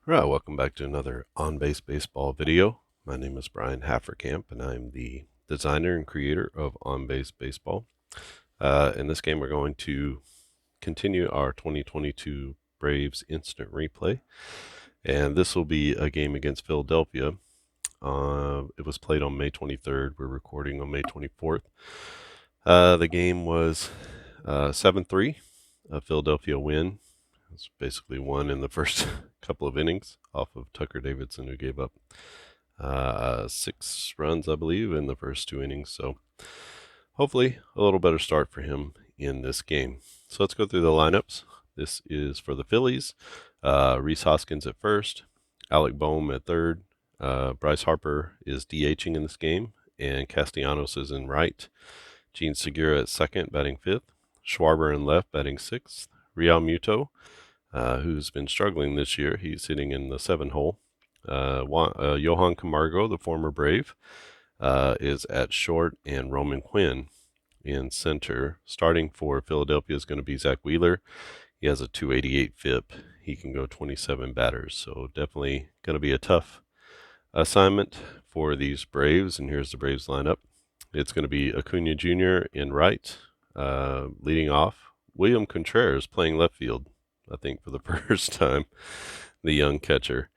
All right, welcome back to another on-base baseball video. My name is Brian Hafferkamp, and I'm the designer and creator of On-Base Baseball. In this game, we're going to continue our 2022 Braves instant replay, and this will be a game against Philadelphia. It was played on May 23rd. We're recording on May 24th. The game was 7-3, a Philadelphia win. It's basically won in the first couple of innings off of Tucker Davidson, who gave up 6 runs, I believe, in the first 2 innings. So hopefully a little better start for him in this game. So let's go through the lineups. This is for the Phillies. Rhys Hoskins at first, Alec Boehm at third. Bryce Harper is DHing in this game, and Castellanos is in right. Gene Segura at second, batting fifth. Schwarber in left, batting sixth. Real Muto, who's been struggling this year. He's hitting in the 7 hole. Johan Camargo, the former Brave, is at short, and Roman Quinn in center. Starting for Philadelphia is going to be Zack Wheeler. He has a 288 FIP. He can go 27 batters, so definitely going to be a tough assignment for these Braves. And here's the Braves lineup. It's going to be Acuna Jr. in right, leading off. William Contreras playing left field, I think for the first time. The young catcher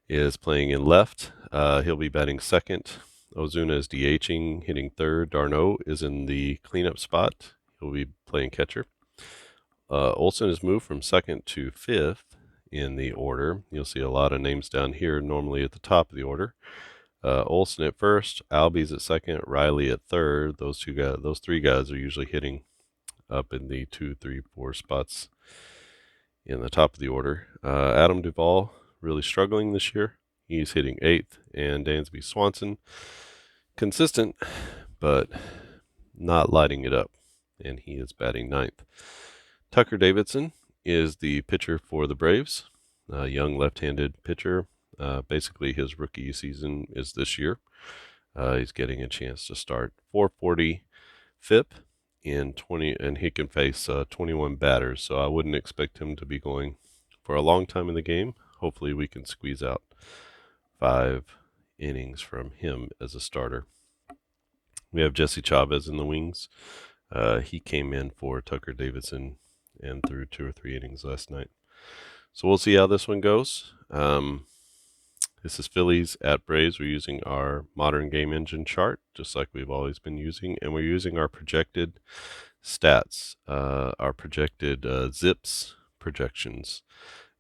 is playing in left. He'll be batting second. Ozuna is DHing, hitting third. Darno is in the cleanup spot. He'll be playing catcher. Olsen has moved from second to fifth in the order. You'll see a lot of names down here, normally at the top of the order. Olsen at first, Albies at second, Riley at third. Those 3 guys are usually hitting up in the 2, 3, 4 spots in the top of the order. Adam Duvall really struggling this year. He's hitting 8th, and Dansby Swanson consistent, but not lighting it up, and he is batting 9th. Tucker Davidson is the pitcher for the Braves, a young left-handed pitcher. Basically, his rookie season is this year. He's getting a chance to start. 440 FIP in 20, and he can face 21 batters. So I wouldn't expect him to be going for a long time in the game. Hopefully, we can squeeze out 5 innings from him as a starter. We have Jesse Chavez in the wings. He came in for Tucker Davidson and threw 2 or 3 innings last night. So we'll see how this one goes. This is Phillies at Braves. We're using our modern game engine chart, just like we've always been using, and we're using our projected stats, our projected ZiPS projections.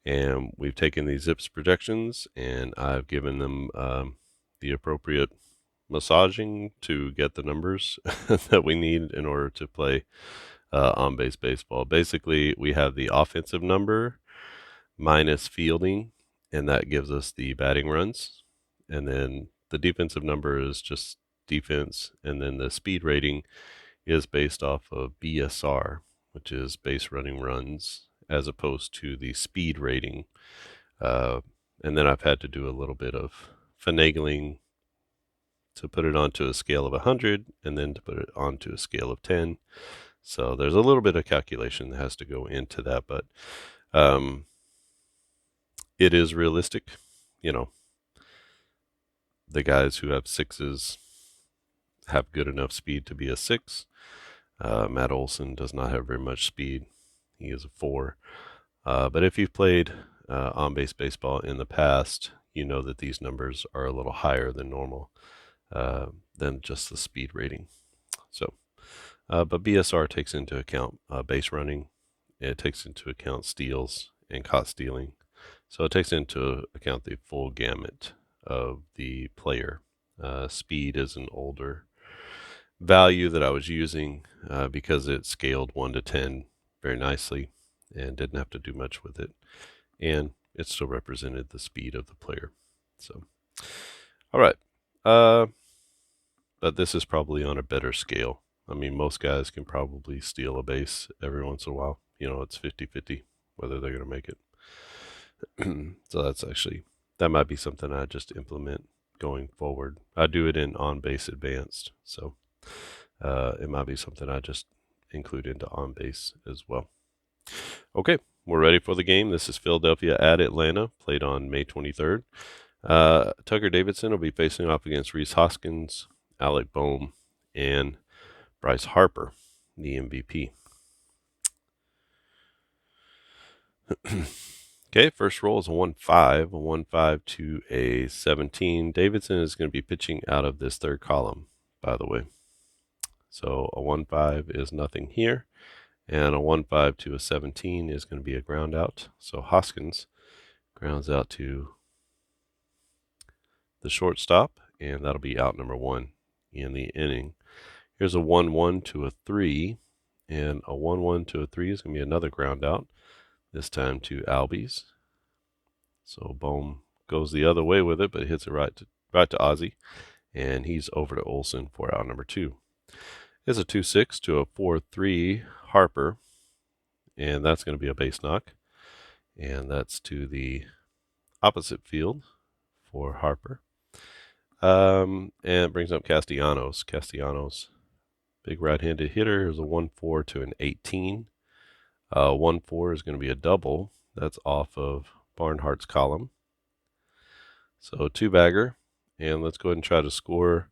And we've taken these ZiPS projections, and I've given them the appropriate massaging to get the numbers that we need in order to play on-base baseball. Basically, we have the offensive number minus fielding, and that gives us the batting runs. And then the defensive number is just defense, and then the speed rating is based off of BSR, which is base running runs, as opposed to the speed rating. And then I've had to do a little bit of finagling to put it onto a scale of 100, and then to put it onto a scale of 10. So there's a little bit of calculation that has to go into that, but it is realistic. You know, the guys who have 6s have good enough speed to be a 6. Matt Olson does not have very much speed. He is a 4. But if you've played on-base baseball in the past, you know that these numbers are a little higher than normal, than just the speed rating. So, but BSR takes into account base running. It takes into account steals and caught stealing. So it takes into account the full gamut of the player. Speed is an older value that I was using because it scaled 1 to 10 very nicely and didn't have to do much with it. And it still represented the speed of the player. So, all right. But this is probably on a better scale. I mean, most guys can probably steal a base every once in a while. You know, it's 50-50 whether they're going to make it. So that might be something I just implement going forward. I do it in on-base advanced, so it might be something I just include into on-base as well. Okay, we're ready for the game. This is Philadelphia at Atlanta, played on May 23rd. Tucker Davidson will be facing off against Rhys Hoskins, Alec Bohm, and Bryce Harper, the MVP. Okay, first roll is a 1-5, a 1-5 to a 17. Davidson is going to be pitching out of this third column, by the way. So a 1-5 is nothing here, and a 1-5 to a 17 is going to be a ground out. So Hoskins grounds out to the shortstop, and that'll be out number 1 in the inning. Here's a 1-1 to a 3, and a 1-1 to a 3 is going to be another ground out, this time to Albies. So Bohm goes the other way with it, but hits it right to Ozzie, and he's over to Olson for out number 2. It's a 2-6 to a 4-3 Harper, and that's going to be a base knock, and that's to the opposite field for Harper. And it brings up Castellanos. Big right-handed hitter. Here's a 1-4 to an 18. 1-4 is going to be a double. That's off of Barnhart's column. So 2-bagger, and let's go ahead and try to score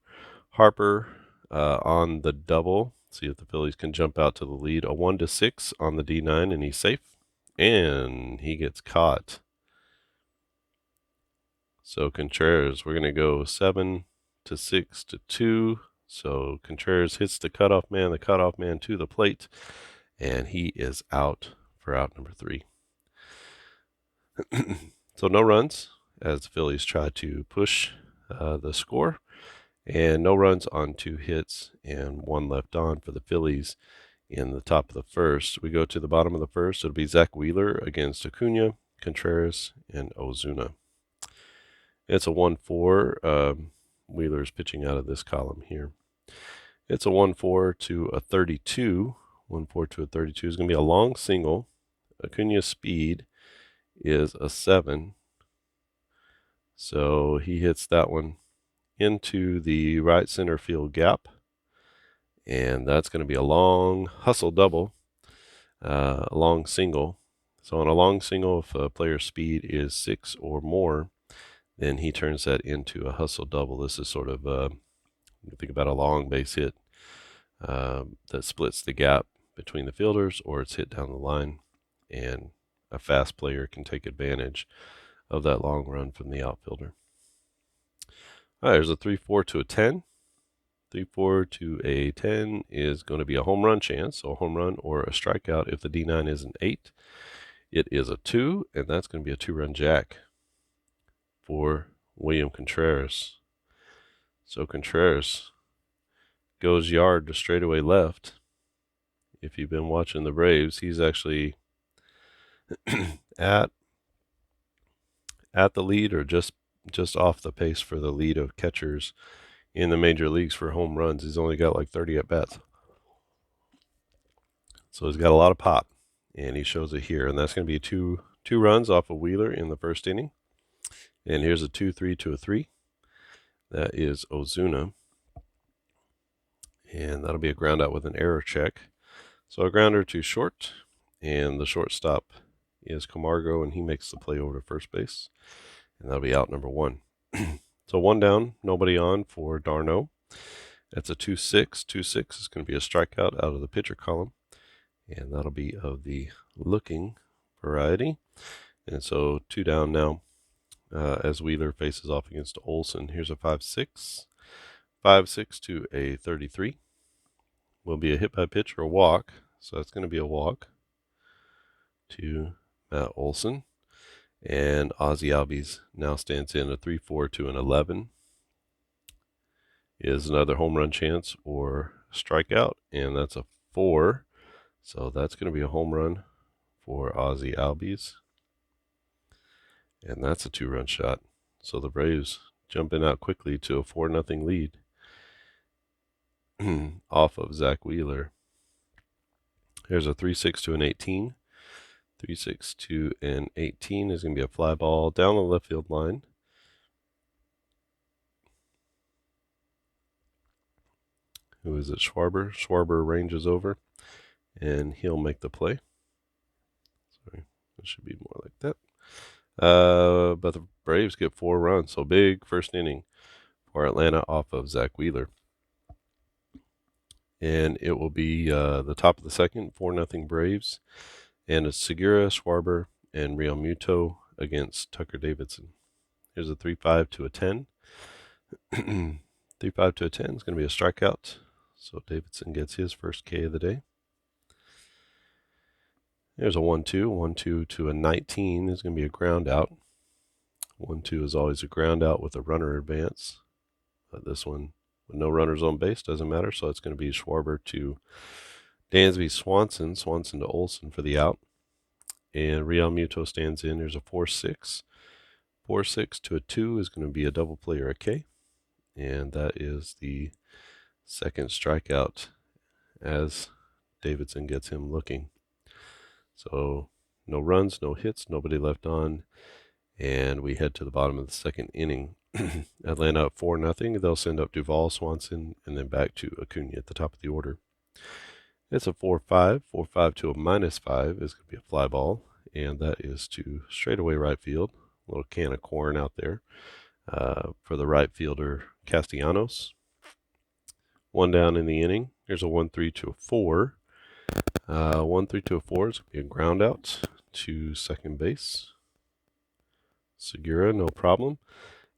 Harper on the double. See if the Phillies can jump out to the lead. A 1-6 on the D9, and he's safe, and he gets caught. So Contreras, we're going to go 7-6 to 2. So Contreras hits the cutoff man to the plate, and he is out for out number 3. So no runs as the Phillies try to push the score, and no runs on 2 hits and 1 left on for the Phillies in the top of the first. We go to the bottom of the first. It'll be Zack Wheeler against Acuna, Contreras, and Ozuna. It's a 1-4. Wheeler's pitching out of this column here. It's a 1-4 to a 32. 1-4 to a 32 is going to be a long single. Acuna's speed is a 7. So he hits that one into the right center field gap. And that's going to be a long hustle double, a long single. So on a long single, if a player's speed is 6 or more, then he turns that into a hustle double. This is sort of, think about a long base hit that splits the gap between the fielders, or it's hit down the line, and a fast player can take advantage of that long run from the outfielder. All right, there's a 3-4 to a 10. 3-4 to a 10 is going to be a home run chance, so a home run or a strikeout. If the D9 is an 8, it is a 2, and that's going to be a 2-run jack for William Contreras. So Contreras goes yard to straightaway left. If you've been watching the Braves, he's actually at the lead, or just off the pace for the lead of catchers in the major leagues for home runs. He's only got like 30 at bats. So he's got a lot of pop, and he shows it here. And that's going to be two runs off of Wheeler in the first inning. And here's a 2-3 to a 3. That is Ozuna. And that'll be a ground out with an error check. So a grounder to short, and the shortstop is Camargo, and he makes the play over to first base. And that'll be out number 1. So 1 down, nobody on for d'Arnaud. That's a 2-6. 2-6 is going to be a strikeout out of the pitcher column, and that'll be of the looking variety. And so 2 down now as Wheeler faces off against Olson. Here's a 5-6. 5-6 to a 33. Will be a hit by pitch or a walk. So that's going to be a walk to Matt Olson. And Ozzie Albies now stands in. A 3-4 to an 11 is another home run chance or strikeout, and that's a 4. So that's going to be a home run for Ozzie Albies. And that's a 2-run shot. So the Braves jumping out quickly to a 4-0 lead off of Zack Wheeler. Here's a 3-6 to an 18. 3-6 to an 18 is going to be a fly ball down the left field line. Who is it? Schwarber ranges over, and he'll make the play. Sorry, should be more like that. But the Braves get 4 runs, so big first inning for Atlanta off of Zack Wheeler. And it will be the top of the second, 4-0 Braves. And it's Segura, Schwarber, and Real Muto against Tucker Davidson. Here's a 3-5 to a 10. 3-5 to a 10 is going to be a strikeout. So Davidson gets his first K of the day. There's a 1-2. 1-2 to a 19 is going to be a ground out. 1-2 is always a ground out with a runner advance. But this one, with no runners on base, doesn't matter. So it's going to be Schwarber to Dansby Swanson. Swanson to Olson for the out. And Real Muto stands in. There's a 4-6. 4-6 to a 2 is going to be a double play or a K. And that is the second strikeout as Davidson gets him looking. So no runs, no hits, nobody left on. And we head to the bottom of the second inning. Atlanta up 4-0. They'll send up Duvall, Swanson, and then back to Acuna at the top of the order. It's a 4-5. 4-5 to a -5 is going to be a fly ball. And that is to straightaway right field. A little can of corn out there for the right fielder, Castellanos. 1 down in the inning. Here's a 1-3 to a 4. 1-3 to a 4 is going to be a ground out to second base. Segura, no problem.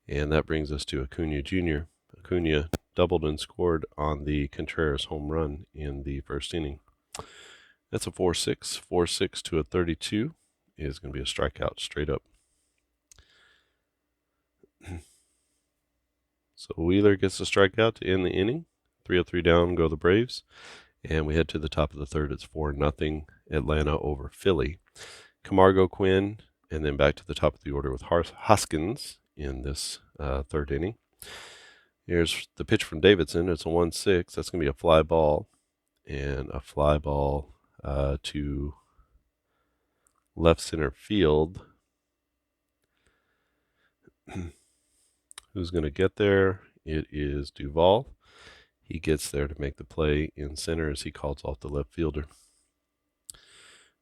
And that brings us to Acuna Jr. Acuna doubled and scored on the Contreras home run in the first inning. That's a 4-6. 4-6 to a 32 is going to be a strikeout straight up. So Wheeler gets the strikeout to end the inning. 3-3 down go the Braves. And we head to the top of the third. It's 4-0 Atlanta over Philly. Camargo, Quinn, and then back to the top of the order with Hoskins in this third inning. Here's the pitch from Davidson. It's a 1-6. That's going to be a fly ball. And a fly ball to left center field. Who's going to get there? It is Duvall. He gets there to make the play in center as he calls off the left fielder.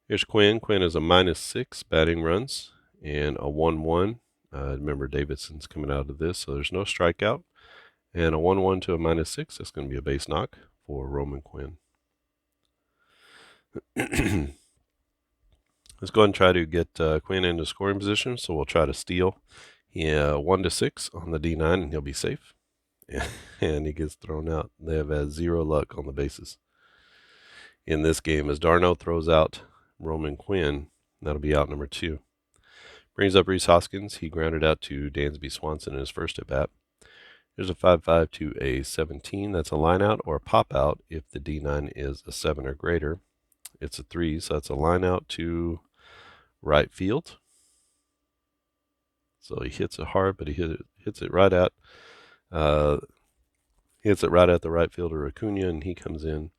Here's Quinn. Quinn is a -6 batting runs and a 1-1. Remember, Davidson's coming out of this, so there's no strikeout. And a 1-1 to a -6. That's going to be a base knock for Roman Quinn. Let's go ahead and try to get Quinn into scoring position. So we'll try to steal 1-6 on the D9, and he'll be safe. And he gets thrown out. They have had 0 luck on the bases in this game as Darno throws out Roman Quinn. That'll be out number 2. Brings up Rhys Hoskins. He grounded out to Dansby Swanson in his first at bat. There's a 5-5 to a 17. That's a line out or a pop out if the D9 is a 7 or greater. It's a 3, so that's a line out to right field. So he hits it hard, but he hits it right at the right fielder Acuna, and he comes in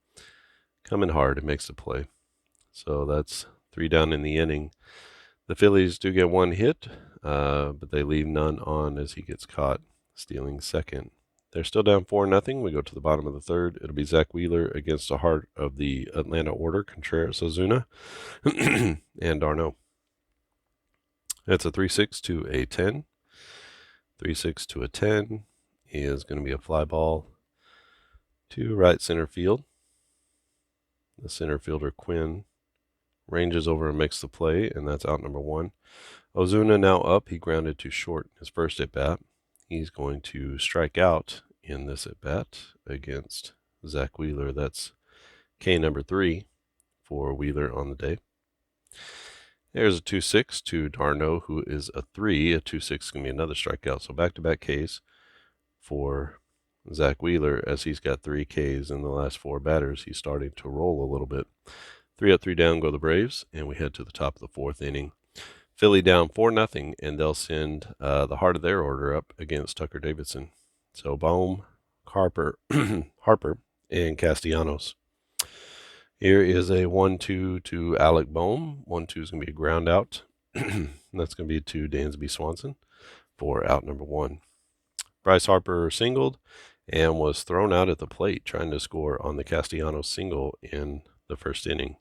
coming hard and makes the play. So that's 3 down in the inning. The Phillies do get 1 hit, but they leave none on as he gets caught stealing second. They're still down 4-0. We go to the bottom of the third. It'll be Zack Wheeler against the heart of the Atlanta order, Contreras, Ozuna, and Darno. That's a 3-6 to a 10. 3-6 to a 10 is going to be a fly ball to right center field. The center fielder, Quinn, ranges over and makes the play, and that's out number 1. Ozuna now up. He grounded to short his first at bat. He's going to strike out in this at bat against Zack Wheeler. That's K number 3 for Wheeler on the day. There's a 2-6 to Darno, who is a 3. A 2-6 is going to be another strikeout. So back-to-back Ks for Zack Wheeler as he's got 3 Ks in the last 4 batters. He's starting to roll a little bit. 3-3 down go the Braves, and we head to the top of the 4th inning. Philly down 4-0, and they'll send the heart of their order up against Tucker Davidson. So Bohm, Harper, and Castellanos. Here is a 1-2 to Alec Bohm. 1-2 is going to be a ground out. That's going to be to Dansby Swanson for out number 1. Bryce Harper singled and was thrown out at the plate trying to score on the Castellanos single in the first inning.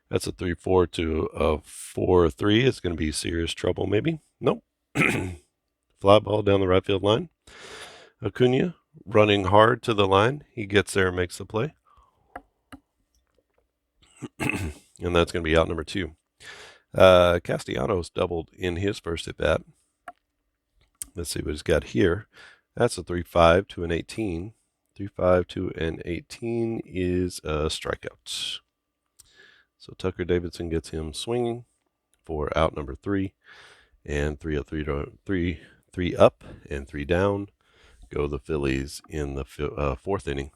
That's a 3-4 to a 4-3. It's going to be serious trouble, maybe. Nope. Fly ball down the right field line. Acuna running hard to the line. He gets there and makes the play. And that's going to be out number 2. Castellanos doubled in his first at bat. Let's see what he's got here. That's a 3-5 to an 18. 3-5 to an 18 is a strikeout. So Tucker Davidson gets him swinging for out number 3. And 3 up and 3 down go the Phillies in the 4th inning.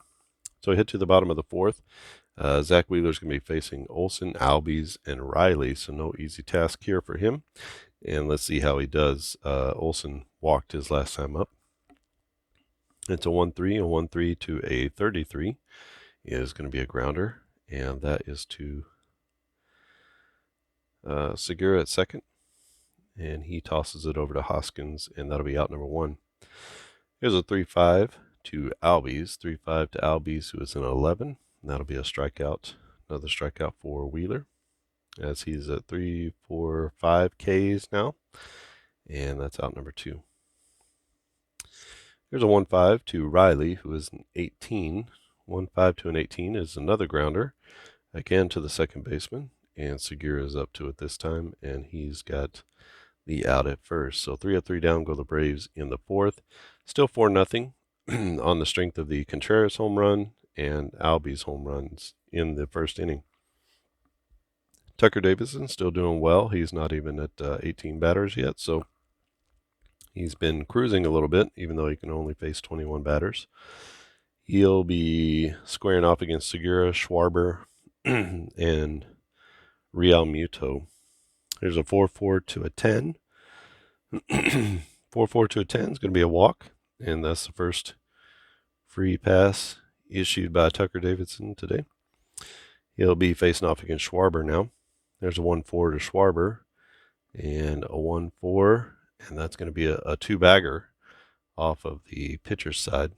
So we hit to the bottom of the 4th. Zack Wheeler is going to be facing Olson, Albies, and Riley, so no easy task here for him. And let's see how he does. Olson walked his last time up. It's a 1-3, a 1-3 to a 33 is going to be a grounder, and that is to Segura at second, and he tosses it over to Hoskins, and that'll be out number 1. Here's a 3-5 to Albies, 3-5 to Albies, who is an 11. And that'll be a strikeout, another strikeout for Wheeler, as he's at 3, 4, 5 Ks now, and that's out number 2. Here's a 1-5 to Riley, who is an 18. 1-5 to an 18 is another grounder, again to the second baseman, and Segura is up to it this time, and he's got the out at first. So 3-3 down go the Braves in the 4th. Still 4-0 on the strength of the Contreras home run and Albies home runs in the first inning. Tucker Davidson still doing well. He's not even at 18 batters yet, so he's been cruising a little bit, even though he can only face 21 batters. He'll be squaring off against Segura, Schwarber, and Real Muto. There's a 4-4 to a 10. 4-4 to a 10 is going to be a walk, and that's the first free pass issued by Tucker Davidson today. He'll be facing off against Schwarber now. There's a 1-4 to Schwarber, and a 1-4, and that's going to be a 2-bagger off of the pitcher's side.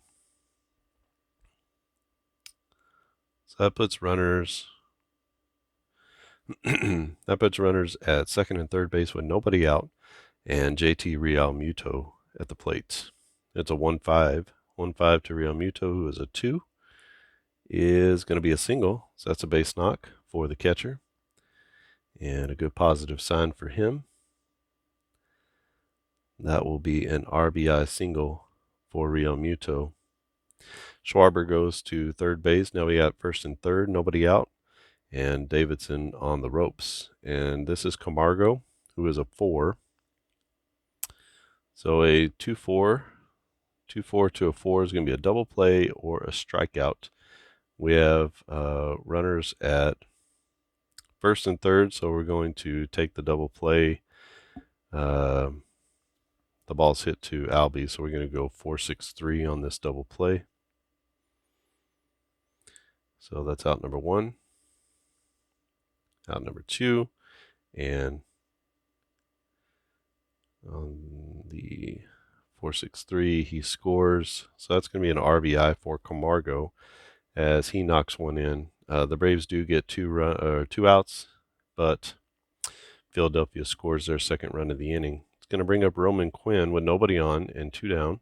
So that puts runners at second and third base with nobody out, and JT Real Muto at the plate. It's a 1-5 to Real Muto, who is a 2, is going to be a single, so that's a base knock for the catcher, and a good positive sign for him. That will be an RBI single for Real Muto. Schwarber goes to third base. Now we got first and third, nobody out, and Davidson on the ropes. And this is Camargo, who is a 4. So a 2-4 to a 4 is going to be a double play or a strikeout. We have runners at first and third, so we're going to take the double play. The ball's hit to Albie, so we're going to go 4-6-3 on this double play. So that's out number 1, out number 2, and on the 4-6-3 he scores. So that's going to be an RBI for Camargo as he knocks one in. The Braves do get 2 outs, but Philadelphia scores their second run of the inning. It's going to bring up Roman Quinn with nobody on and 2 down.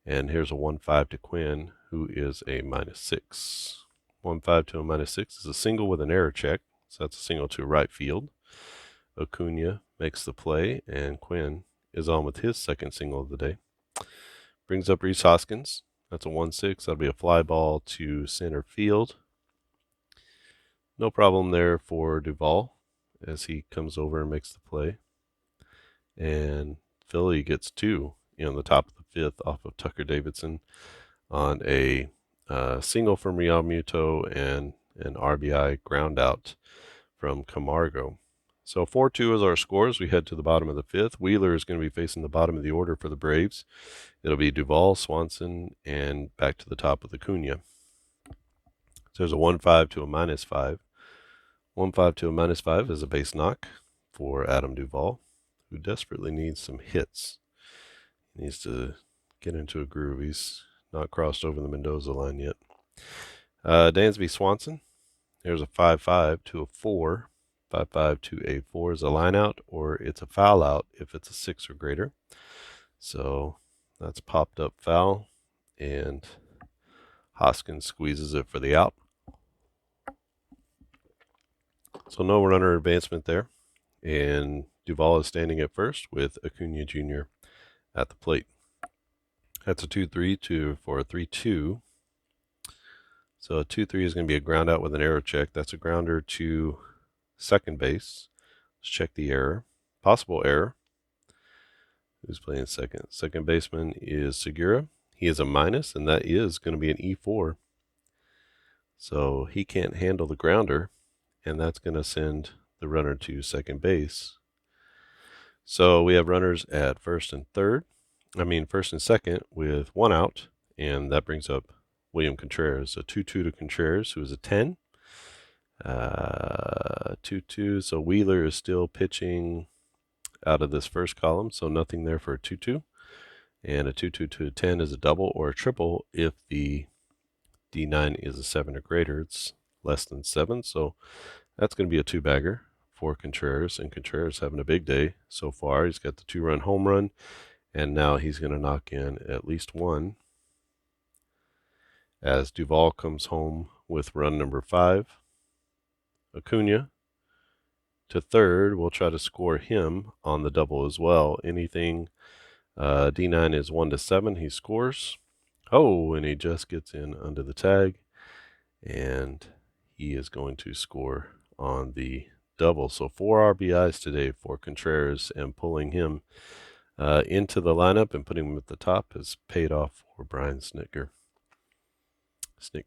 And here's a 1-5 to Quinn, who is a -6. 1-5 to a -6 is a single with an error check. So that's a single to right field. Acuna makes the play, and Quinn is on with his second single of the day. Brings up Rhys Hoskins. That's a 1-6. That'll be a fly ball to center field. No problem there for Duvall as he comes over and makes the play. And Philly gets 2 in the top of the 5th off of Tucker Davidson on a single from Real Muto and an RBI ground out from Camargo. So 4-2 is our scores. We head to the bottom of the 5th. Wheeler is going to be facing the bottom of the order for the Braves. It'll be Duvall, Swanson, and back to the top with Acuna. So there's a 1-5 to a -5. 1-5 to a -5 is a base knock for Adam Duvall, who desperately needs some hits. He needs to get into a groove. He's not crossed over the Mendoza line yet. Dansby Swanson. There's a 5-5 to a 4. 5-5 to a 4 is a line out, or it's a foul out if it's a 6 or greater. So that's popped up foul, and Hoskins squeezes it for the out. So no runner advancement there, and Duvall is standing at first with Acuna Jr. at the plate. That's a 2-3 for a 3-2. So a 2-3 is going to be a ground out with an error check. That's a grounder to second base. Let's check the error. Possible error. Who's playing second? Second baseman is Segura. He is a minus, and that is going to be an E4. So he can't handle the grounder, and that's going to send the runner to second base. So we have runners at first and second with one out, and that brings up William Contreras. A 2-2 to Contreras, who is a 10. 2-2, so Wheeler is still pitching out of this first column, so nothing there for a 2-2. And a 2-2 to a 10 is a double or a triple if the D9 is a 7 or greater. It's less than 7, so that's going to be a 2-bagger for Contreras, and Contreras having a big day so far. He's got the 2-run home run, and now he's going to knock in at least one as Duvall comes home with run number 5. Acuna to third. We'll try to score him on the double as well. Anything D9 is 1 to 7, he scores. Oh, and he just gets in under the tag, and he is going to score on the double. So 4 RBIs today for Contreras, and pulling him into the lineup and putting him at the top has paid off for Brian Snitker. So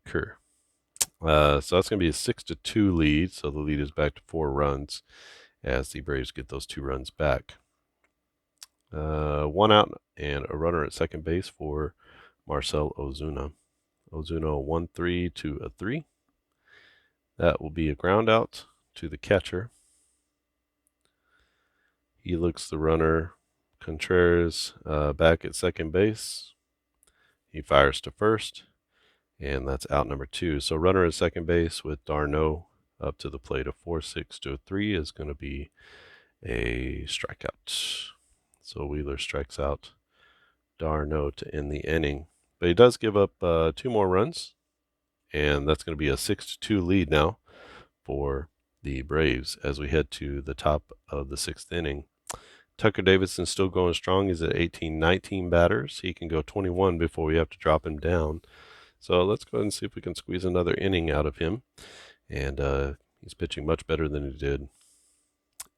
that's going to be a 6-2 lead. So the lead is back to 4 runs as the Braves get those 2 runs back. 1 out and a runner at second base for Marcell Ozuna. Ozuna 1-3 to a 3. That will be a ground out to the catcher. He looks the runner, Contreras, back at second base. He fires to first, and that's out number 2. So runner at second base with d'Arnaud up to the plate. A 4-6 to a 3 is going to be a strikeout. So Wheeler strikes out d'Arnaud to end the inning. But he does give up 2 more runs, and that's going to be a 6-2 lead now for the Braves as we head to the top of the 6th inning. Tucker Davidson still going strong. He's at 18-19 batters. He can go 21 before we have to drop him down. So let's go ahead and see if we can squeeze another inning out of him. And he's pitching much better than he did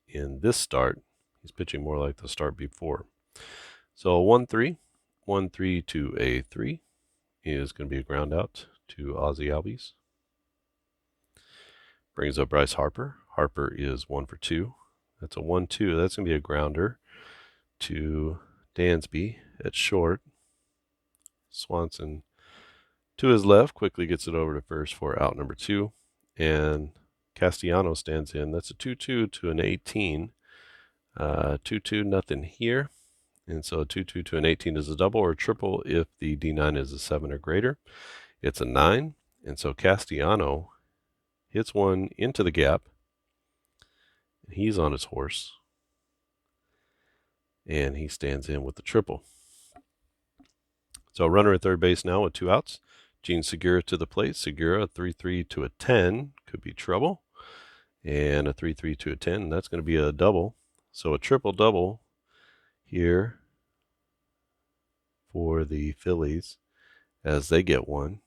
in this start. He's pitching more like the start before. So 1-3 to a 3 is going to be a ground out to Ozzie Albies. Brings up Bryce Harper. Harper is 1 for 2. That's a 1-2. That's going to be a grounder to Dansby at short. Swanson to his left quickly gets it over to first for out number 2. And Castellanos stands in. That's a 2-2 to an 18. 2-2, nothing here. And so a 2-2 to an 18 is a double or a triple if the D9 is a 7 or greater. It's a 9. And so Castellanos hits one into the gap. He's on his horse. And he stands in with the triple. So runner at third base now with 2 outs. Gene Segura to the plate. Segura, 3-3 to a 10. Could be trouble. And a 3-3 to a 10. And that's going to be a double. So a triple-double here for the Phillies as they get one.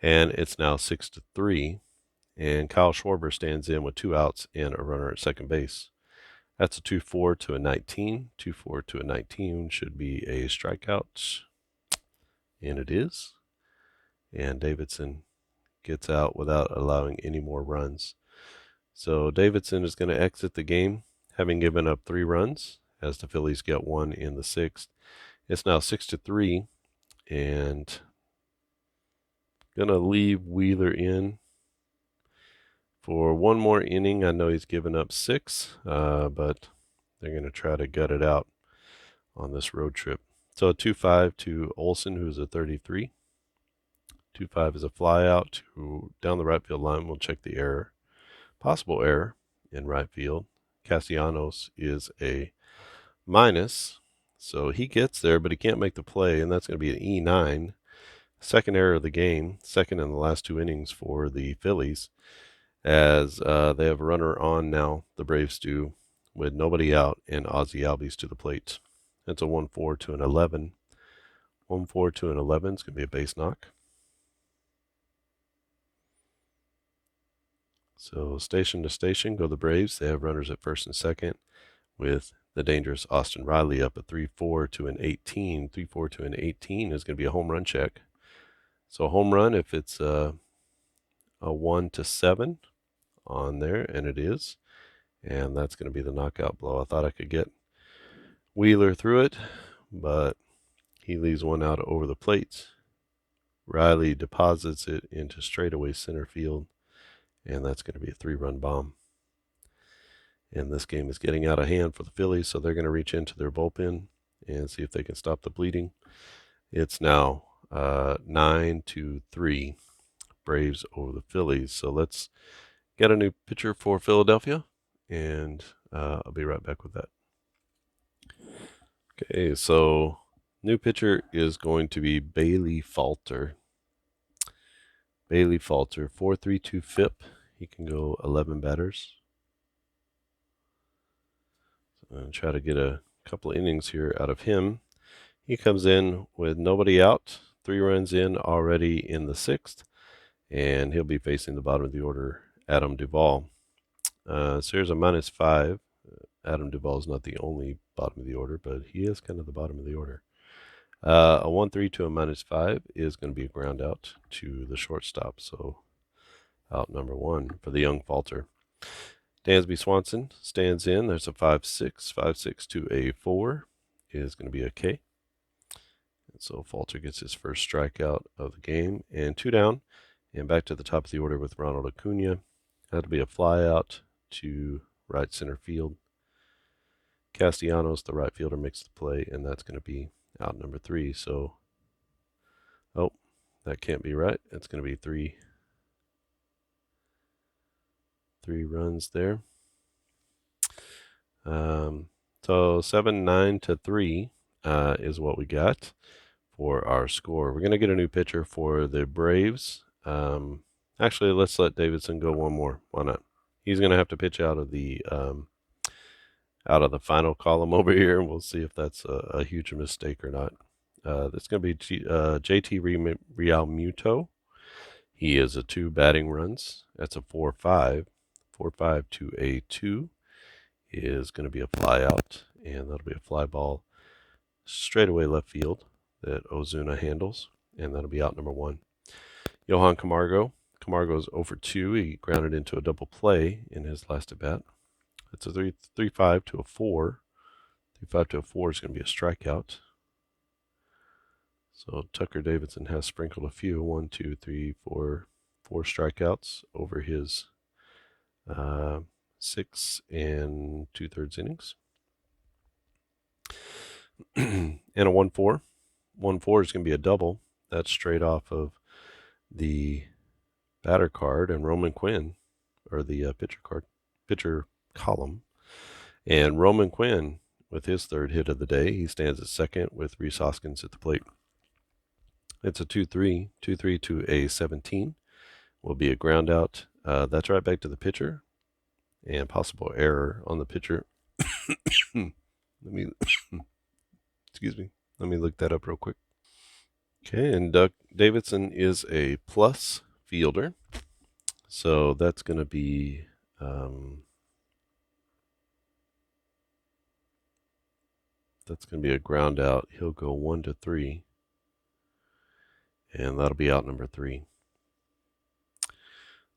And it's now 6-3. And Kyle Schwarber stands in with 2 outs and a runner at second base. That's a 2-4 to a 19. 2-4 to a 19 should be a strikeout. And it is. And Davidson gets out without allowing any more runs. So Davidson is going to exit the game having given up 3 runs as the Phillies get 1 in the 6th. It's now 6-3 and going to leave Wheeler in for 1 more inning. I know he's given up 6, but they're going to try to gut it out on this road trip. So a 2-5 to Olsen, who's a 33. 2-5 is a fly out to down the right field line. We'll check the error. Possible error in right field. Castellanos is a minus, so he gets there, but he can't make the play, and that's going to be an E9. Second error of the game, second in the last 2 innings for the Phillies, as they have a runner on now, the Braves do, with nobody out, and Ozzie Albies to the plate. It's a 1-4 to an 11. 1-4 to an 11 is going to be a base knock. So station to station go the Braves. They have runners at first and second, with the dangerous Austin Riley up at 3-4 to an 18. 3-4 to an 18 is going to be a home run check. So a home run if it's a 1 to 7 on there, and it is. And that's going to be the knockout blow. I thought I could get Wheeler through it, but he leaves one out over the plate. Riley deposits it into straightaway center field, and that's going to be a 3-run bomb. And this game is getting out of hand for the Phillies, so they're going to reach into their bullpen and see if they can stop the bleeding. It's now 9-3, Braves over the Phillies. So let's get a new pitcher for Philadelphia, and I'll be right back with that. Okay, so new pitcher is going to be Bailey Falter. Bailey Falter, 4.32 FIP. He can go 11 batters. And try to get a couple of innings here out of him. He comes in with nobody out, 3 runs in already in the 6th, and he'll be facing the bottom of the order, Adam Duvall. So here's a -5. Adam Duvall is not the only bottom of the order, but he is kind of the bottom of the order. A 1-3 to a -5 is going to be a ground out to the shortstop, so out number 1 for the young Falter. Dansby Swanson stands in. There's a 5-6. 5-6 to a 4 is going to be a K. And so Falter gets his first strikeout of the game. And 2 down. And back to the top of the order with Ronald Acuna. That'll be a fly out to right center field. Castellanos, the right fielder, makes the play, and that's going to be out number 3. So, that can't be right. It's going to be 3 runs there. So 7-9 to 3 is what we got for our score. We're going to get a new pitcher for the Braves. Actually, let's let Davidson go one more. Why not? He's going to have to pitch out of the final column over here, and we'll see if that's a huge mistake or not. That's going to be JT Realmuto. He is a 2 batting runs. That's a 4-5. 4-5 to a 2 is going to be a fly out, and that'll be a fly ball straightaway left field that Ozuna handles, and that'll be out number 1. Johan Camargo. Camargo's 0-for-2. He grounded into a double play in his last at bat. It's a 3-5 to a 4. 3-5 to a 4 is going to be a strikeout. So Tucker Davidson has sprinkled a few, 1, 2, 3, 4 strikeouts over his 6 2/3 innings. And a 1-4. 1-4 is going to be a double. That's straight off of the batter card and Roman Quinn, or the pitcher column. And Roman Quinn, with his 3rd hit of the day, he stands at second with Rhys Hoskins at the plate. It's a 2-3 to a 17. Will be a ground out. That's right back to the pitcher. And possible error on the pitcher. Excuse me. Let me look that up real quick. Okay, and Davidson is a plus fielder. So that's going to be a ground out. He'll go 1 to 3. And that'll be out number 3.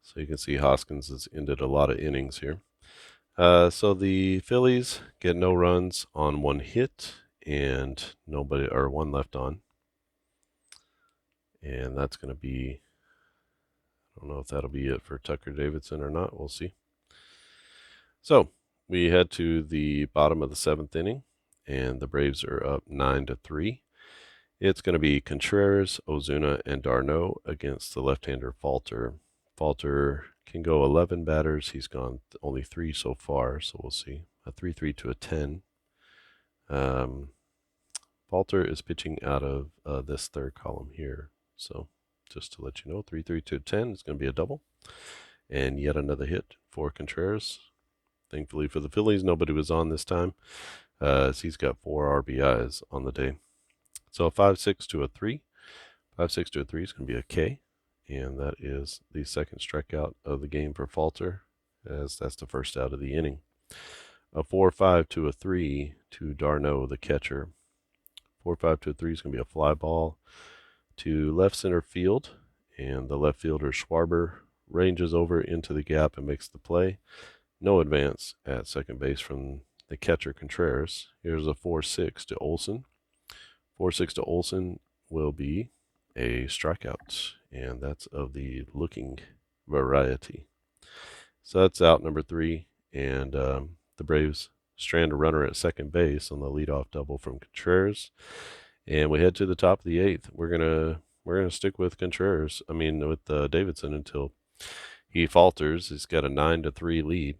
So you can see Hoskins has ended a lot of innings here. So the Phillies get no runs on 1 hit and 1 left on. And that's going to be, I don't know if that'll be it for Tucker Davidson or not. We'll see. So we head to the bottom of the 7th inning, and the Braves are up 9 to 3. It's going to be Contreras, Ozuna, and d'Arnaud against the left-hander Falter. Falter can go 11 batters. He's gone only 3 so far, so we'll see. A 3-3 to a 10. Falter is pitching out of this third column here. So just to let you know, 3-3 to a 10 is going to be a double. And yet another hit for Contreras. Thankfully for the Phillies, nobody was on this time, as he's got 4 RBIs on the day. So a 5-6 to a 3. 5-6 to a 3 is going to be a K. And that is the second strikeout of the game for Falter, as that's the first out of the inning. A 4-5 to a 3 to Darno, the catcher. 4-5 to a 3 is going to be a fly ball to left center field, and the left fielder Schwarber ranges over into the gap and makes the play. No advance at second base from the catcher Contreras. Here's a 4-6 to Olsen. 4-6 to Olsen will be a strikeout, and that's of the looking variety. So that's out number 3, and the Braves strand a runner at second base on the leadoff double from Contreras, and we head to the top of the 8th. We're gonna stick with Contreras. With Davidson until he falters. He's got a 9-3 lead.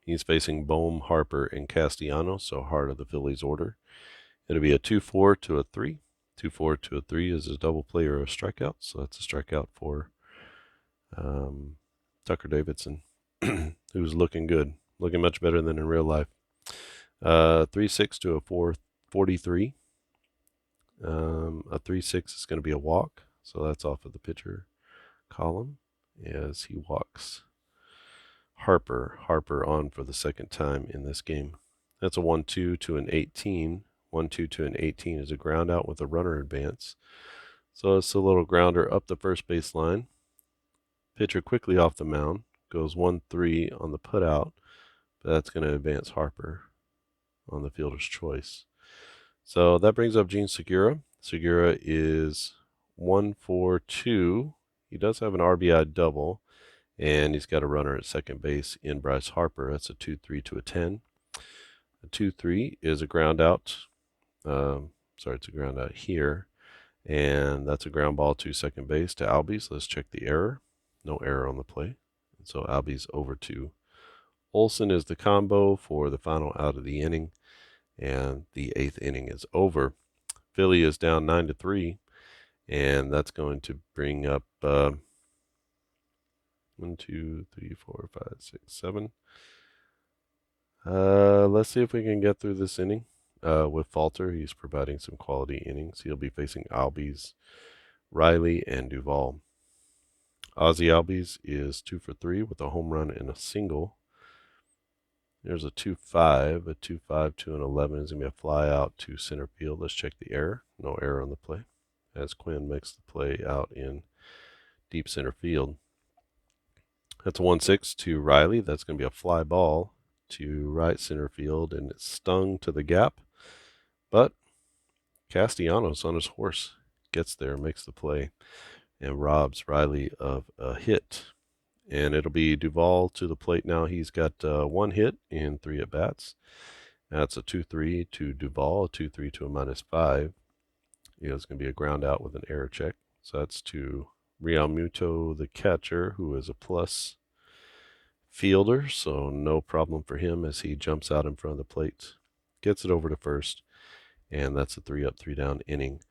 He's facing Bohm, Harper, and Castellanos, so heart of the Phillies order. It'll be a 2-4 to a 3. 2-4 to a 3 is a double play or a strikeout, so that's a strikeout for Tucker Davidson, who's looking good, looking much better than in real life. 3-6 to a 4-43. A 3-6 is going to be a walk, so that's off of the pitcher column as he walks Harper on for the second time in this game. That's a 1-2 to an 18. 1-2 to an 18 is a ground out with a runner advance. So it's a little grounder up the first base line. Pitcher quickly off the mound, goes 1-3 on the putout, but that's going to advance Harper on the fielder's choice. So that brings up Gene Segura. Segura is 1-4-2. He does have an RBI double, and he's got a runner at second base in Bryce Harper. That's a 2-3 to a 10. A 2-3 is a ground out. It's a ground out here, and that's a ground ball to second base to Albies. Let's check the error. No error on the play. And so Albies over to Olsen is the combo for the final out of the inning, and the 8th inning is over. Philly is down 9-3, and that's going to bring up 1, 2, 3, 4, 5, 6, 7. Let's see if we can get through this inning. With Falter, he's providing some quality innings. He'll be facing Albies, Riley, and Duvall. Ozzie Albies is 2 for 3 with a home run and a single. There's a 2-5. A 2-5 to an 11 is going to be a fly out to center field. Let's check the error. No error on the play, as Quinn makes the play out in deep center field. That's a 1-6 to Riley. That's going to be a fly ball to right center field, and it's stung to the gap. But Castellanos on his horse gets there, makes the play, and robs Riley of a hit. And it'll be Duvall to the plate now. He's got 1 hit in 3 at-bats. That's a 2-3 to Duvall, a 2-3 to a -5. It's going to be a ground out with an error check. So that's to Realmuto, the catcher, who is a plus fielder, so no problem for him as he jumps out in front of the plate, gets it over to first, and that's a 3-up, 3-down inning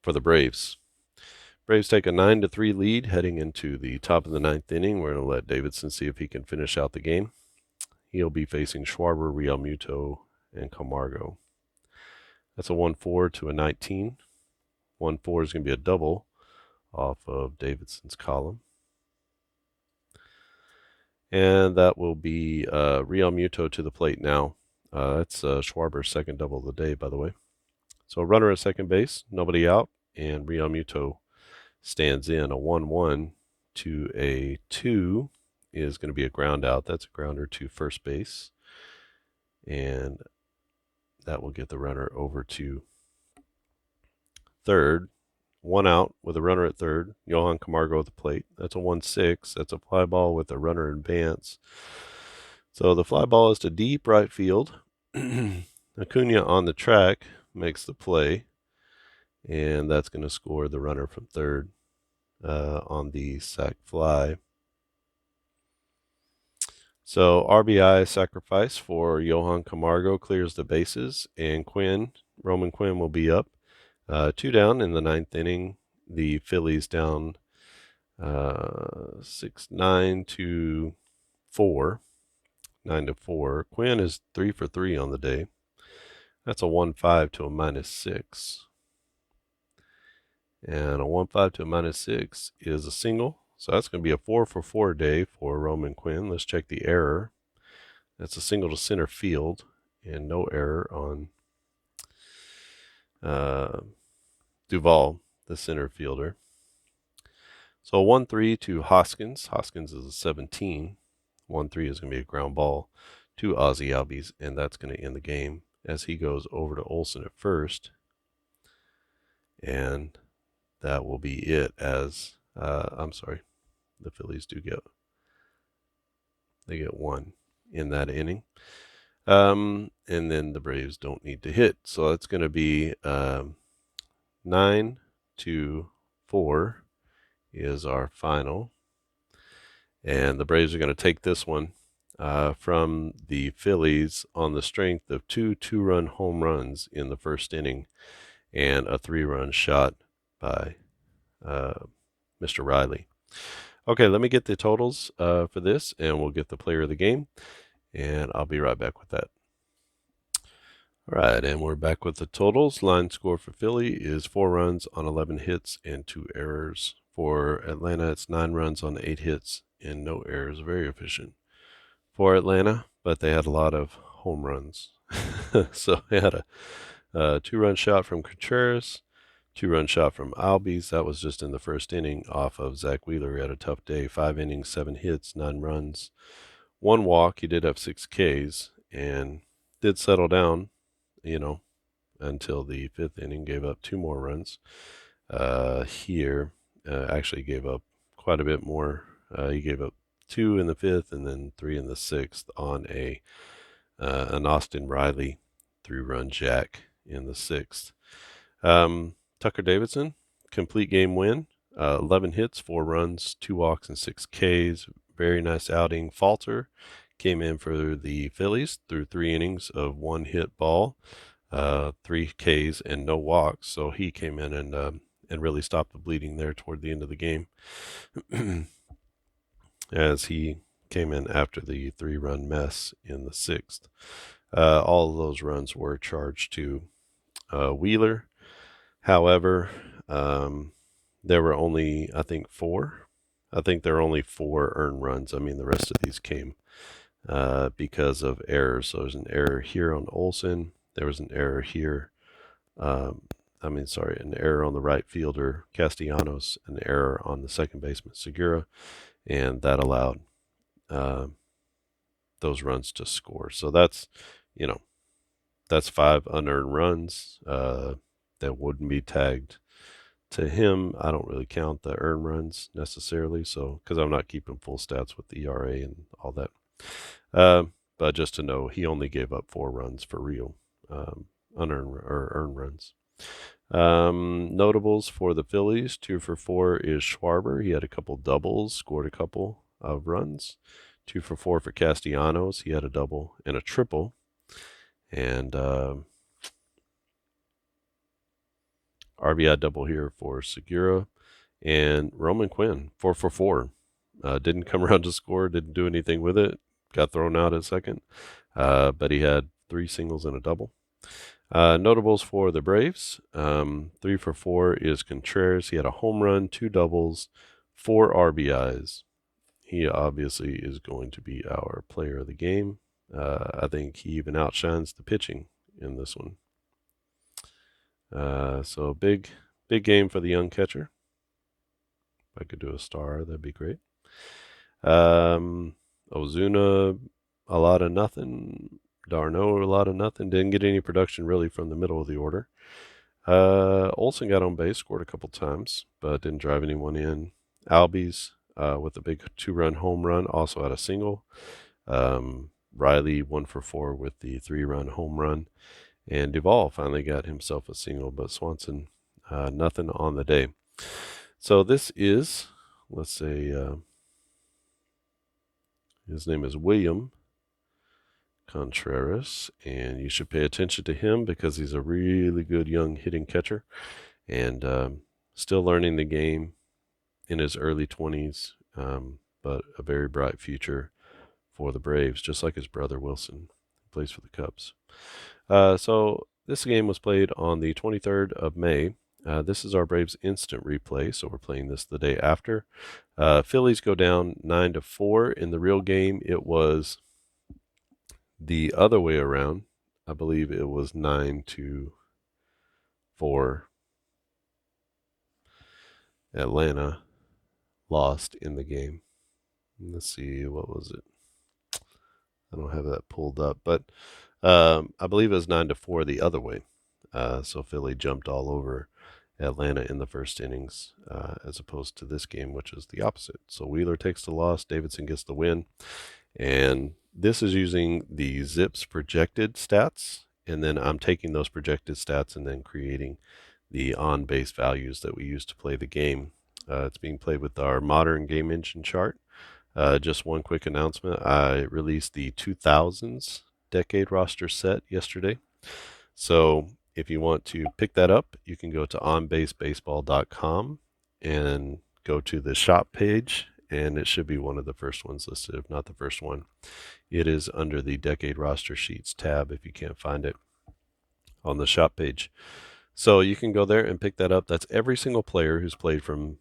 for the Braves. Braves take a 9-3 lead heading into the top of the 9th inning. We're going to let Davidson see if he can finish out the game. He'll be facing Schwarber, Realmuto, and Camargo. That's a 1-4 to a 19. 1-4 is going to be a double off of Davidson's column. And that will be Realmuto to the plate now. That's Schwarber's second double of the day, by the way. So runner at second base, nobody out, and Realmuto stands in. A 1-1 to a 2 is going to be a ground out. That's a grounder to first base, and that will get the runner over to third. 1 out with a runner at third. Johan Camargo at the plate. That's a 1-6. That's a fly ball with a runner in advance. So the fly ball is to deep right field. Acuna on the track makes the play, and that's going to score the runner from third on the sac fly. So RBI sacrifice for Johan Camargo clears the bases, and Roman Quinn will be up. 2 down in the 9th inning. The Phillies down 6-9 to 4. 9-4. Quinn is 3 for 3 on the day. That's a 1-5 to a -6. And a 1-5 to a -6 is a single. So that's going to be a 4 for 4 day for Roman Quinn. Let's check the error. That's a single to center field and no error on Duvall, the center fielder. So 1-3 to Hoskins. Hoskins is a 17. 1-3 is going to be a ground ball to Ozzie Albies, and that's going to end the game as he goes over to Olsen at first. And that will be it as, the Phillies they get 1 in that inning. And then the Braves don't need to hit. So it's going to be 9-4 is our final. And the Braves are going to take this one from the Phillies on the strength of 2 two-run home runs in the first inning and a 3-run shot by Mr. Riley. Okay, let me get the totals for this, and we'll get the player of the game, and I'll be right back with that. All right, and we're back with the totals. Line score for Philly is 4 runs on 11 hits and 2 errors. For Atlanta, it's 9 runs on 8 hits and no errors. Very efficient for Atlanta, but they had a lot of home runs. So they had a 2-run shot from Contreras, 2-run shot from Albies. That was just in the first inning off of Zack Wheeler. He had a tough day. 5 innings, 7 hits, 9 runs, 1 walk. He did have 6 Ks and did settle down, until the 5th inning. Gave up 2 more runs. Actually gave up quite a bit more. He gave up 2 in the 5th and then 3 in the 6th on an Austin Riley 3-run jack in the 6th. Tucker Davidson, complete game win. 11 hits, 4 runs, 2 walks, and 6 Ks. Very nice outing. Falter came in for the Phillies through 3 innings of 1 hit ball, 3 Ks, and no walks. So he came in and really stopped the bleeding there toward the end of the game as he came in after the 3-run mess in the 6th. All of those runs were charged to Wheeler. However, there were only, I think there were only 4 earned runs. I mean, the rest of these came because of errors. So there's an error here on Olsen. There was an error here. An error on the right fielder, Castellanos, an error on the second baseman, Segura, and that allowed those runs to score. So that's 5 unearned runs that wouldn't be tagged to him. I don't really count the earned runs necessarily, so because I'm not keeping full stats with the ERA and all that. But just to know, he only gave up 4 runs for real, unearned or earned runs. Notables for the Phillies, 2 for 4 is Schwarber. He had a couple doubles, scored a couple of runs. 2 for 4 for Castellanos. He had a double and a triple. And RBI double here for Segura. And Roman Quinn, 4 for 4. Didn't come around to score, didn't do anything with it. Got thrown out at second. But he had 3 singles and a double. Notables for the Braves, 3 for 4 is Contreras. He had a home run, 2 doubles, 4 RBIs. He obviously is going to be our player of the game. I think he even outshines the pitching in this one. So big game for the young catcher. If I could do a star, that'd be great. Ozuna, a lot of nothing. Darno, a lot of nothing. Didn't get any production really from the middle of the order. Olsen got on base, scored a couple times, but didn't drive anyone in. Albies with a big 2-run home run, also had a single. Riley 1 for 4 with the 3-run home run. And Duvall finally got himself a single, but Swanson, nothing on the day. So this is, let's say, His name is William Contreras, and you should pay attention to him because he's a really good young hitting catcher and still learning the game in his early 20s, but a very bright future for the Braves, just like his brother Wilson, who plays for the Cubs. So this game was played on the 23rd of May. This is our Braves instant replay, so we're playing this the day after. Phillies go down 9-4. In the real game, it was the other way around. I believe it was 9-4. Atlanta lost in the game. Let's see, what was it? I don't have that pulled up, but I believe it was 9-4 the other way. So Philly jumped all over Atlanta in the first innings, as opposed to this game, which is the opposite. So Wheeler takes the loss, Davidson gets the win, and this is using the Zips projected stats, and then I'm taking those projected stats and then creating the on-base values that we use to play the game. It's being played with our modern game engine chart. Just one quick announcement. I released the 2000s decade roster set yesterday. So if you want to pick that up, you can go to onbasebaseball.com and go to the shop page, and it should be one of the first ones listed, if not the first one. It is under the decade roster sheets tab if you can't find it on the shop page. So you can go there and pick that up. That's every single player who played from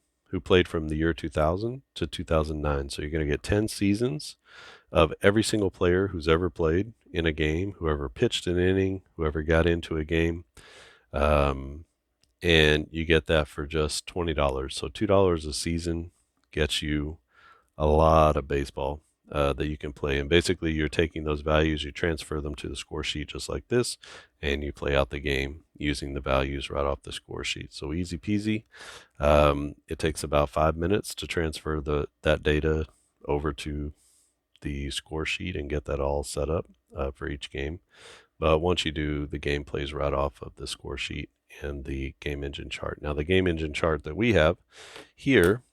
the year 2000 to 2009. So you're going to get 10 seasons of every single player who's ever played in a game, whoever pitched an inning, whoever got into a game. And you get that for just $20. So $2 a season gets you a lot of baseball that you can play. And basically, you're taking those values, you transfer them to the score sheet just like this, and you play out the game using the values right off the score sheet. So easy peasy. It takes about 5 minutes to transfer that data over to the score sheet and get that all set up for each game. But once you do, the game plays right off of the score sheet and the game engine chart. Now, the game engine chart that we have here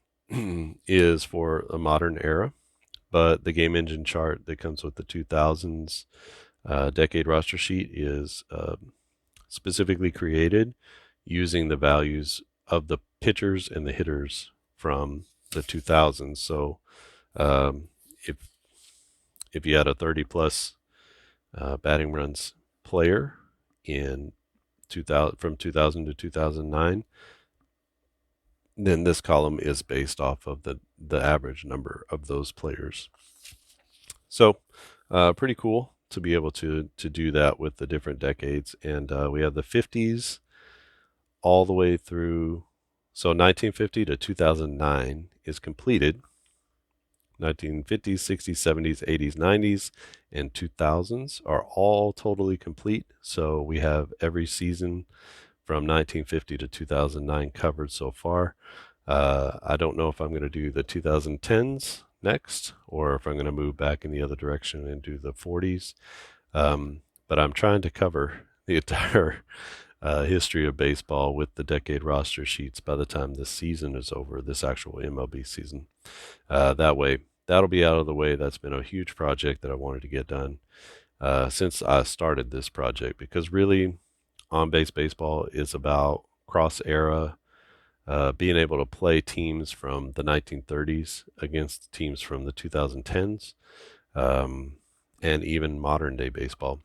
is for a modern era, but the game engine chart that comes with the 2000s decade roster sheet is specifically created using the values of the pitchers and the hitters from the 2000s. So if you had a 30 plus batting runs player in 2000 from 2000 to 2009, then this column is based off of the average number of those players. So pretty cool to be able to do that with the different decades. And we have the 50s all the way through. So 1950 to 2009 is completed. 1950s, 60s, 70s, 80s, 90s, and 2000s are all totally complete. So we have every season from 1950 to 2009 covered so far. I don't know if I'm going to do the 2010s next or if I'm going to move back in the other direction and do the 40s. But I'm trying to cover the entire history of baseball with the decade roster sheets by the time this season is over, this actual MLB season. That way, that'll be out of the way. That's been a huge project that I wanted to get done since I started this project, because really on-base baseball is about cross-era, being able to play teams from the 1930s against teams from the 2010s, and even modern-day baseball.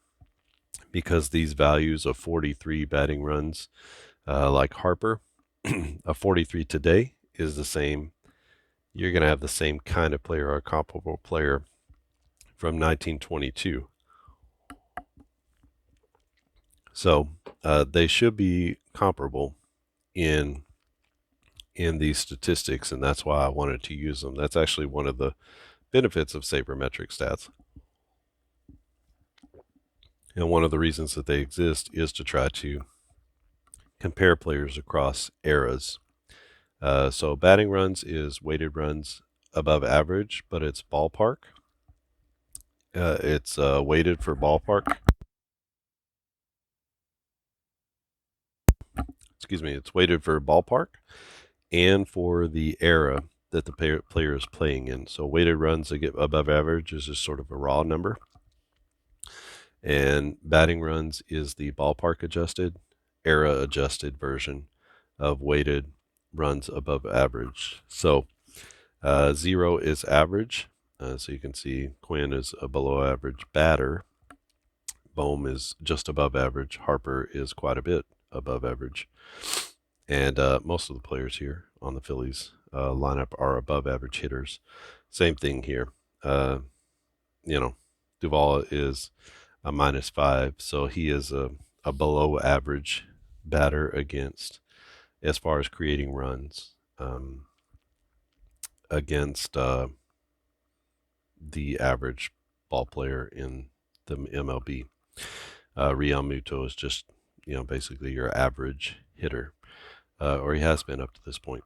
Because these values of 43 batting runs, like Harper, a 43 today is the same. You're going to have the same kind of player or a comparable player from 1922. So they should be comparable in these statistics, and that's why I wanted to use them. That's actually one of the benefits of sabermetric stats. And one of the reasons that they exist is to try to compare players across eras. So batting runs is weighted runs above average, but it's ballpark. It's weighted for ballpark. Excuse me, it's weighted for ballpark and for the era. that the player is playing in. So weighted runs that get above average is just sort of a raw number. And batting runs is the ballpark adjusted, era adjusted version of weighted runs above average. So 0 is average. So you can see Quinn is a below average batter. Bohm is just above average. Harper is quite a bit above average. And most of the players here on the Phillies lineup are above average hitters. Same thing here. Duvall is a -5, so he is a below average batter against, as far as creating runs, against the average ball player in the MLB. Real Muto is just, basically your average hitter, or he has been up to this point.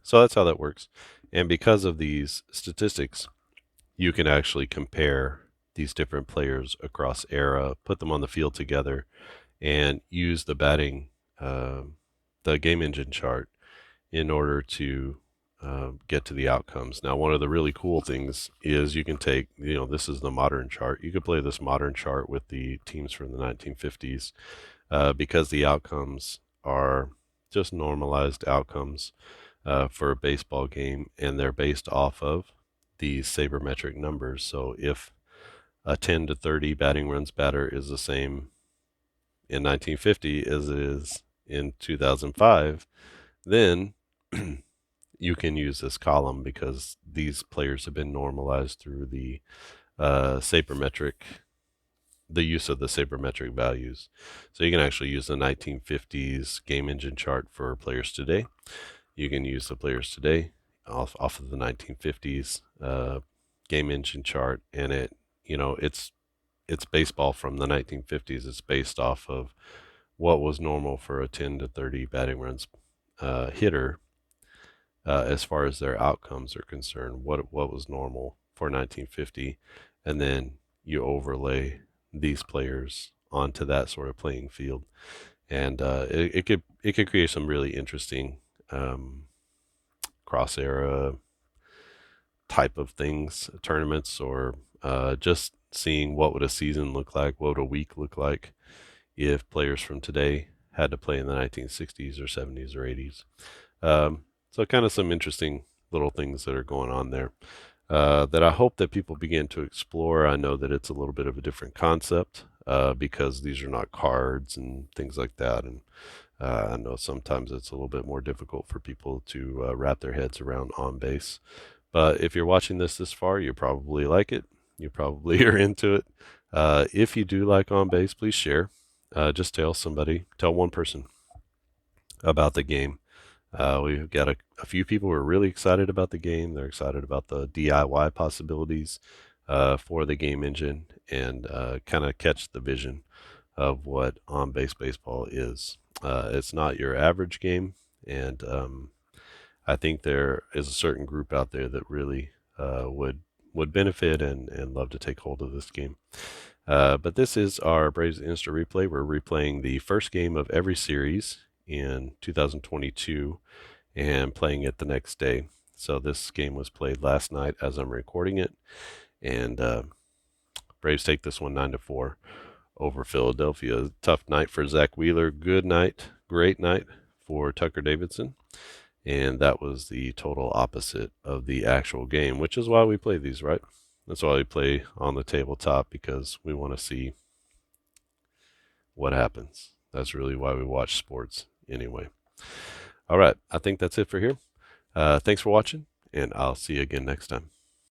So that's how that works. And because of these statistics, you can actually compare these different players across era, put them on the field together, and use the the game engine chart in order to get to the outcomes. Now, one of the really cool things is you can take, this is the modern chart. You could play this modern chart with the teams from the 1950s because the outcomes are just normalized outcomes for a baseball game, and they're based off of these sabermetric numbers. So if a 10 to 30 batting runs batter is the same in 1950 as it is in 2005, then you can use this column because these players have been normalized through the the use of the sabermetric values. So you can actually use the 1950s game engine chart for players today. You can use the players today off of the 1950s game engine chart, and it's baseball from the 1950s. It's based off of what was normal for a 10 to 30 batting runs hitter as far as their outcomes are concerned. What was normal for 1950, and then you overlay these players onto that sort of playing field, and it could create some really interesting cross era type of things, tournaments, or just seeing what would a season look like, what would a week look like if players from today had to play in the 1960s or 70s or 80s. So kind of some interesting little things that are going on there that I hope that people begin to explore. I know that it's a little bit of a different concept because these are not cards and things like that, and I know sometimes it's a little bit more difficult for people to wrap their heads around on base. But if you're watching this far, you probably like it. You probably are into it. If you do like on base, please share. Just tell one person about the game. We've got a few people who are really excited about the game. They're excited about the DIY possibilities for the game engine, and kind of catch the vision of what on-base baseball is. It's not your average game, and I think there is a certain group out there that really would benefit and love to take hold of this game. But this is our Braves Insta replay. We're replaying the first game of every series in 2022 and playing it the next day. So this game was played last night as I'm recording it, and Braves take this one 9-4 over Philadelphia. Tough night for Zack Wheeler. Good night, great night for Tucker Davidson. And that was the total opposite of the actual game, which is why we play these, right? That's why we play on the tabletop, because we want to see what happens. That's really why we watch sports anyway. All right, I think that's it for here. Thanks for watching, and I'll see you again next time.